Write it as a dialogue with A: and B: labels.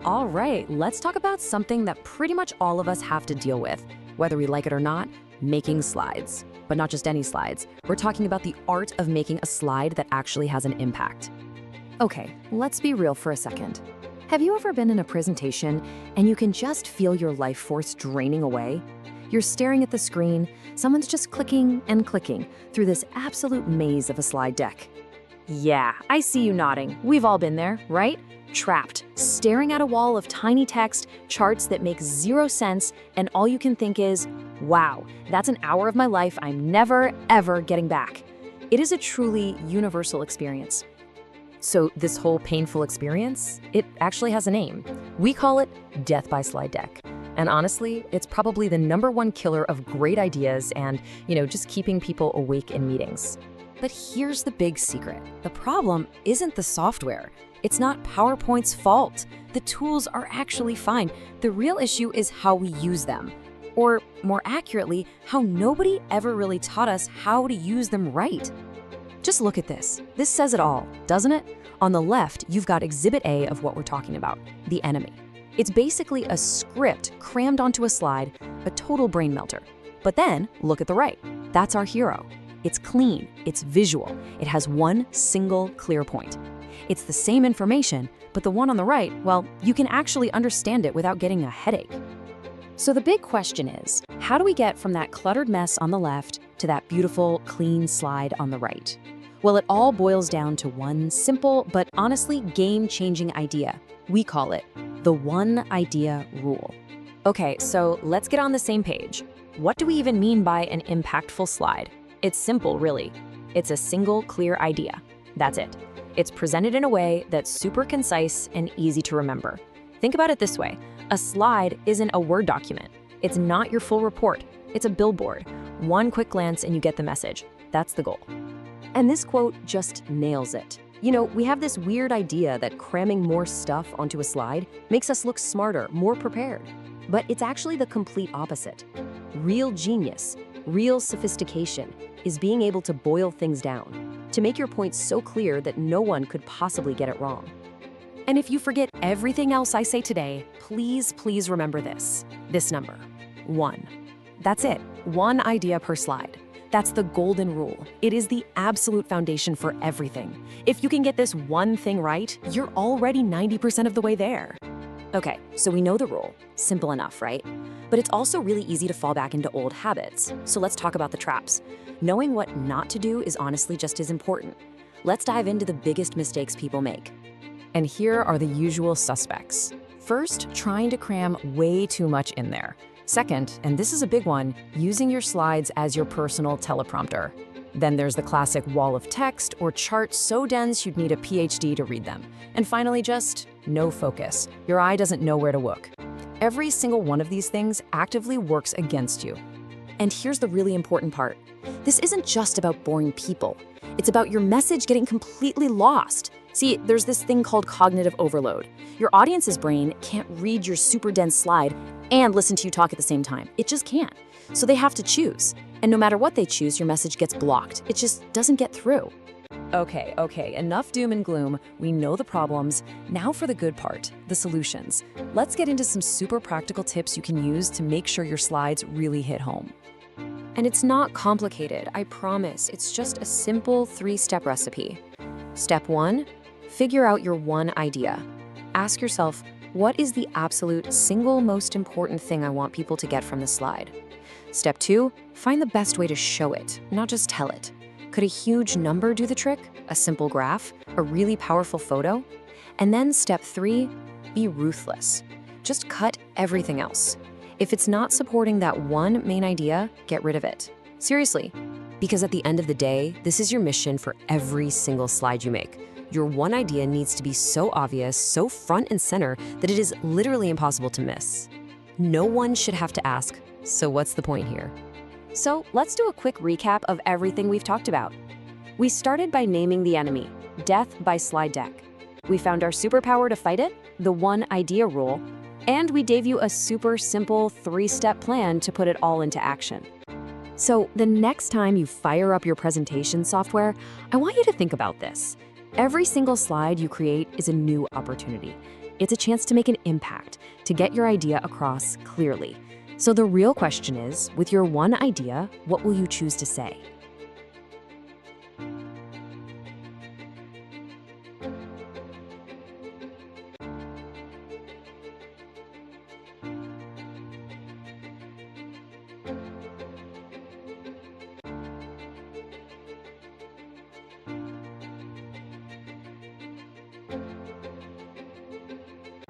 A: All right, let's talk about something that pretty much all of us have to deal with, whether we like it or not, making slides. But not just any slides. We're talking about the art of making a slide that actually has an impact. Okay, let's be real for a second. Have you ever been in a presentation and you can just feel your life force draining away? You're staring at the screen, someone's just clicking and clicking through this absolute maze of a slide deck. Yeah, I see you nodding. We've all been there, right? Trapped, staring at a wall of tiny text, charts that make zero sense, and all you can think is, wow, that's an hour of my life I'm never, ever getting back. It is a truly universal experience. So this whole painful experience, it actually has a name. We call it death by slide deck. And honestly, it's probably the #1 killer of great ideas and, just keeping people awake in meetings. But here's the big secret. The problem isn't the software. It's not PowerPoint's fault. The tools are actually fine. The real issue is how we use them. Or more accurately, how nobody ever really taught us how to use them right. Just look at this. This says it all, doesn't it? On the left, you've got Exhibit A of what we're talking about, the enemy. It's basically a script crammed onto a slide, a total brain melter. But then, look at the right. That's our hero. It's clean, it's visual, it has one single clear point. It's the same information, but the one on the right, well, you can actually understand it without getting a headache. So the big question is, how do we get from that cluttered mess on the left to that beautiful, clean slide on the right? Well, it all boils down to one simple, but honestly game-changing idea. We call it the one idea rule. Okay, so let's get on the same page. What do we even mean by an impactful slide? It's simple, really. It's a single, clear idea. That's it. It's presented in a way that's super concise and easy to remember. Think about it this way. A slide isn't a Word document. It's not your full report. It's a billboard. One quick glance and you get the message. That's the goal. And this quote just nails it. We have this weird idea that cramming more stuff onto a slide makes us look smarter, more prepared. But it's actually the complete opposite. Real genius, real sophistication is being able to boil things down, to make your point so clear that no one could possibly get it wrong. And if you forget everything else I say today, please remember this number, 1. That's it, one idea per slide. That's the golden rule. It is the absolute foundation for everything. If you can get this one thing right, you're already 90% of the way there. Okay, so we know the rule. Simple enough, right? But it's also really easy to fall back into old habits. So let's talk about the traps. Knowing what not to do is honestly just as important. Let's dive into the biggest mistakes people make. And here are the usual suspects. First, trying to cram way too much in there. Second, and this is a big one, using your slides as your personal teleprompter. Then there's the classic wall of text or charts so dense you'd need a PhD to read them. And finally, just no focus. Your eye doesn't know where to look. Every single one of these things actively works against you. And here's the really important part. This isn't just about boring people. It's about your message getting completely lost. See, there's this thing called cognitive overload. Your audience's brain can't read your super dense slide and listen to you talk at the same time. It just can't. So they have to choose. And no matter what they choose, your message gets blocked. It just doesn't get through. Okay, enough doom and gloom. We know the problems. Now for the good part, the solutions. Let's get into some super practical tips you can use to make sure your slides really hit home. And it's not complicated, I promise. It's just a simple 3-step recipe. Step 1, figure out your one idea. Ask yourself, what is the absolute single most important thing I want people to get from the slide? Step 2, find the best way to show it, not just tell it. Could a huge number do the trick? A simple graph? A really powerful photo? And then step 3, be ruthless. Just cut everything else. If it's not supporting that one main idea, get rid of it. Seriously, because at the end of the day, this is your mission for every single slide you make. Your one idea needs to be so obvious, so front and center, that it is literally impossible to miss. No one should have to ask, so what's the point here? So let's do a quick recap of everything we've talked about. We started by naming the enemy, death by slide deck. We found our superpower to fight it, the one idea rule, and we gave you a super simple 3-step plan to put it all into action. So the next time you fire up your presentation software, I want you to think about this. Every single slide you create is a new opportunity. It's a chance to make an impact, to get your idea across clearly. So the real question is, with your one idea, what will you choose to say?